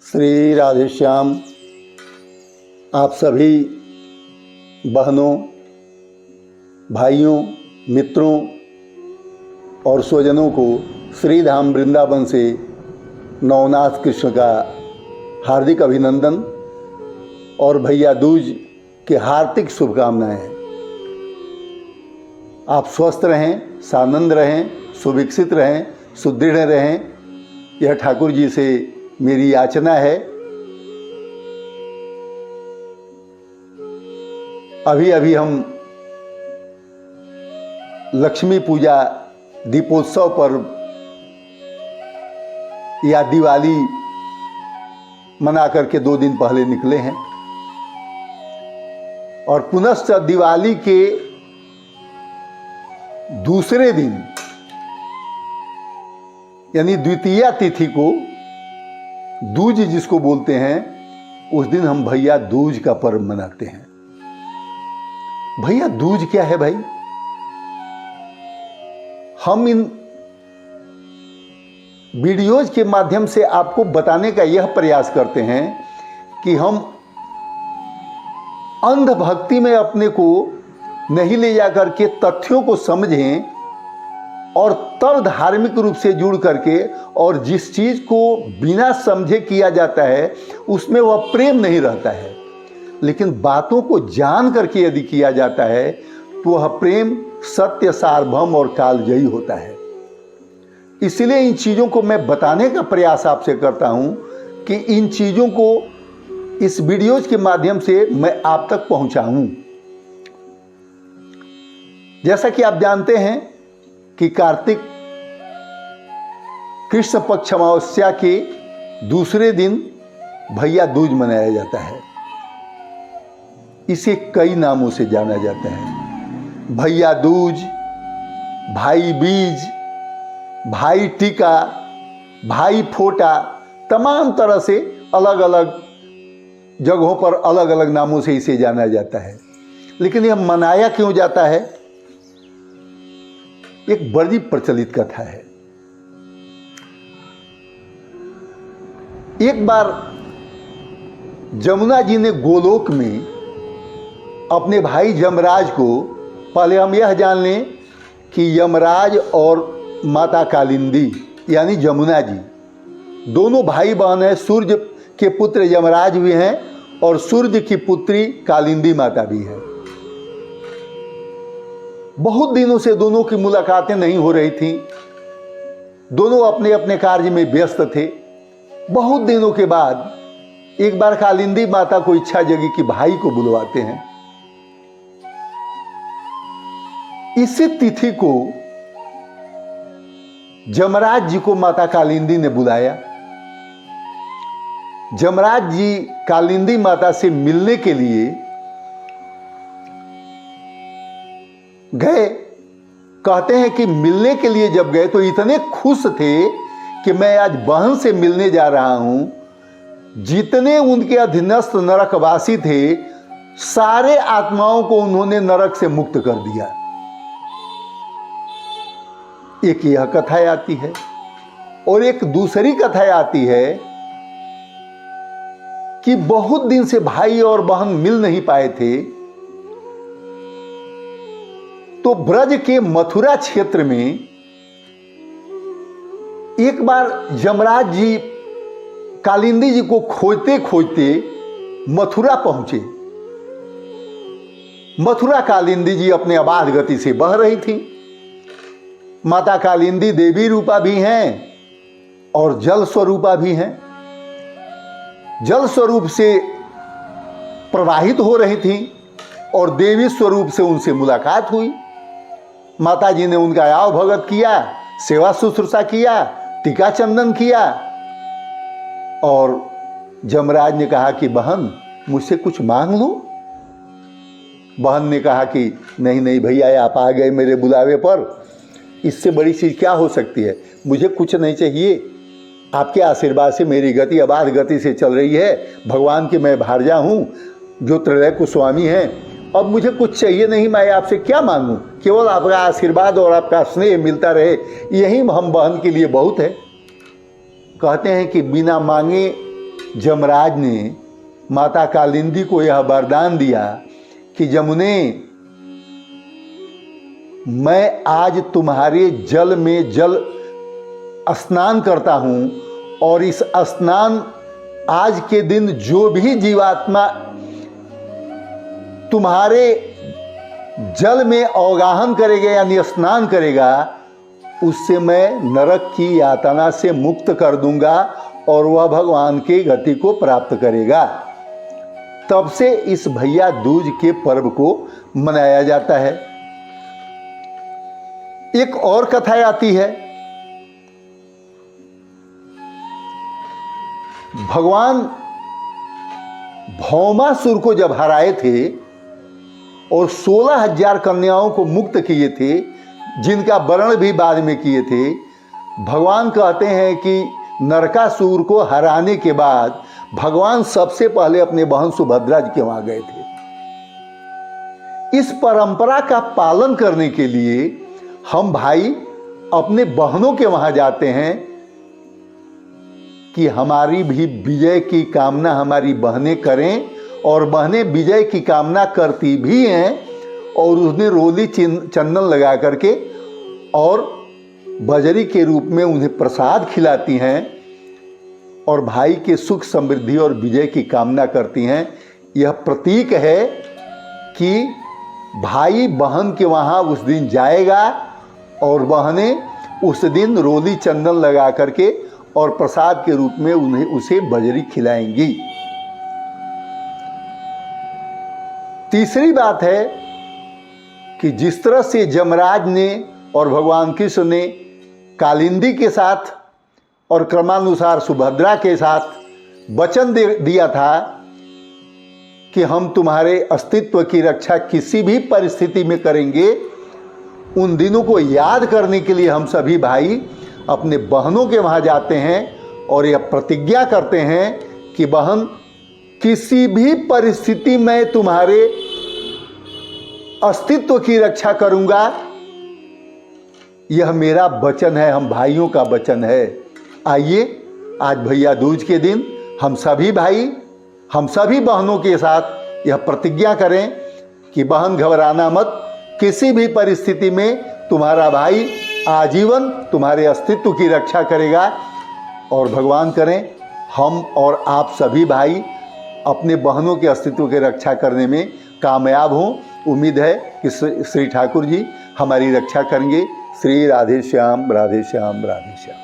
श्री राधेश्याम। आप सभी बहनों, भाइयों, मित्रों और स्वजनों को श्री धाम वृंदावन से नवनाथ कृष्ण का हार्दिक अभिनंदन और भैया दूज की हार्दिक शुभकामनाएं। आप स्वस्थ रहें, सानंद रहें, सुविकसित रहें, सुदृढ़ रहें, यह ठाकुर जी से मेरी याचना है। अभी अभी हम लक्ष्मी पूजा, दीपोत्सव पर्व या दिवाली मना करके 2 दिन पहले निकले हैं और पुनश्च दिवाली के दूसरे दिन यानी द्वितीया तिथि को दूज जिसको बोलते हैं, उस दिन हम भैया दूज का पर्व मनाते हैं। भैया दूज क्या है भाई? हम इन वीडियोज के माध्यम से आपको बताने का यह प्रयास करते हैं कि हम अंधभक्ति में अपने को नहीं ले जाकर के तथ्यों को समझें और तब धार्मिक रूप से जुड़ करके, और जिस चीज़ को बिना समझे किया जाता है उसमें वह प्रेम नहीं रहता है, लेकिन बातों को जान करके यदि किया जाता है तो वह प्रेम सत्य, सार्वभौम और कालजयी होता है। इसलिए इन चीज़ों को मैं बताने का प्रयास आपसे करता हूं कि इन चीज़ों को इस वीडियोज के माध्यम से मैं आप तक पहुंचाऊं। जैसा कि आप जानते हैं कि कार्तिक कृष्ण पक्ष अमावस्या के दूसरे दिन भैया दूज मनाया जाता है। इसे कई नामों से जाना जाता है। भैया दूज, भाई बीज, भाई टीका, भाई फोटा, तमाम तरह से अलग अलग जगहों पर अलग अलग नामों से इसे जाना जाता है। लेकिन यह मनाया क्यों जाता है? एक बड़ी प्रचलित कथा है। एक बार जमुना जी ने गोलोक में अपने भाई यमराज को, पहले हम यह जान लें कि यमराज और माता कालिंदी यानी जमुना जी दोनों भाई बहन हैं। सूर्य के पुत्र यमराज भी हैं और सूर्य की पुत्री कालिंदी माता भी है। बहुत दिनों से दोनों की मुलाकातें नहीं हो रही थीं। दोनों अपने अपने कार्य में व्यस्त थे। बहुत दिनों के बाद एक बार कालिंदी माता को इच्छा जगी कि भाई को बुलवाते हैं। इसी तिथि को यमराज जी को माता कालिंदी ने बुलाया। यमराज जी कालिंदी माता से मिलने के लिए गए। कहते हैं कि मिलने के लिए जब गए तो इतने खुश थे कि मैं आज बहन से मिलने जा रहा हूं। जितने उनके अधीनस्थ नरकवासी थे, सारे आत्माओं को उन्होंने नरक से मुक्त कर दिया। एक यह कथा आती है और एक दूसरी कथा आती है कि बहुत दिन से भाई और बहन मिल नहीं पाए थे, तो ब्रज के मथुरा क्षेत्र में एक बार यमराज जी कालिंदी जी को खोजते खोजते मथुरा पहुंचे। मथुरा कालिंदी जी अपने अबाध गति से बह रही थी। माता कालिंदी देवी रूपा भी हैं और जल स्वरूपा भी हैं। जल स्वरूप से प्रवाहित हो रही थी और देवी स्वरूप से उनसे मुलाकात हुई। माता जी ने उनका आव भगत किया, सेवा शुश्रूषा किया, टीका चंदन किया और यमराज ने कहा कि बहन मुझसे कुछ मांग लो। बहन ने कहा कि नहीं नहीं भैया, आप आ गए मेरे बुलावे पर, इससे बड़ी चीज़ क्या हो सकती है? मुझे कुछ नहीं चाहिए। आपके आशीर्वाद से मेरी गति अबाध गति से चल रही है। भगवान के मैं भार्या हूँ जो त्रैलोक्य को स्वामी हैं। अब मुझे कुछ चाहिए नहीं, मैं आपसे क्या मांगूं? केवल आपका आशीर्वाद और आपका स्नेह मिलता रहे, यही हम बहन के लिए बहुत है। कहते हैं कि बिना मांगे जमराज ने माता कालिंदी को यह वरदान दिया कि जमुने, मैं आज तुम्हारे जल में जल स्नान करता हूँ और इस स्नान आज के दिन जो भी जीवात्मा तुम्हारे जल में अवगाहन करेगा यानी स्नान करेगा, उससे मैं नरक की यातना से मुक्त कर दूंगा और वह भगवान की गति को प्राप्त करेगा। तब से इस भैया दूज के पर्व को मनाया जाता है। एक और कथा आती है। भगवान भौमासुर को जब हराए थे और 16,000 कन्याओं को मुक्त किए थे, जिनका वर्ण भी बाद में किए थे, भगवान कहते हैं कि नरकासुर को हराने के बाद भगवान सबसे पहले अपने बहन सुभद्रा जी के वहां गए थे। इस परंपरा का पालन करने के लिए हम भाई अपने बहनों के वहां जाते हैं कि हमारी भी विजय की कामना हमारी बहनें करें, और बहनें विजय की कामना करती भी हैं और उसने रोली चंदन लगा करके और बजरी के रूप में उन्हें प्रसाद खिलाती हैं और भाई के सुख समृद्धि और विजय की कामना करती हैं। यह प्रतीक है कि भाई बहन के वहाँ उस दिन जाएगा और बहनें उस दिन रोली चंदन लगा करके और प्रसाद के रूप में उन्हें उसे बजरी खिलाएंगी। तीसरी बात है कि जिस तरह से जमराज ने और भगवान कृष्ण ने कालिंदी के साथ और क्रमानुसार सुभद्रा के साथ वचन दिया था कि हम तुम्हारे अस्तित्व की रक्षा किसी भी परिस्थिति में करेंगे, उन दिनों को याद करने के लिए हम सभी भाई अपने बहनों के वहाँ जाते हैं और यह प्रतिज्ञा करते हैं कि बहन, किसी भी परिस्थिति में तुम्हारे अस्तित्व की रक्षा करूंगा। यह मेरा वचन है, हम भाइयों का वचन है। आइए आज भैया दूज के दिन हम सभी भाई, हम सभी बहनों के साथ यह प्रतिज्ञा करें कि बहन घबराना मत, किसी भी परिस्थिति में तुम्हारा भाई आजीवन तुम्हारे अस्तित्व की रक्षा करेगा। और भगवान करें हम और आप सभी भाई अपने बहनों के अस्तित्व की रक्षा करने में कामयाब हों। उम्मीद है कि श्री ठाकुर जी हमारी रक्षा करेंगे। श्री राधे श्याम, राधे श्याम, राधे श्याम।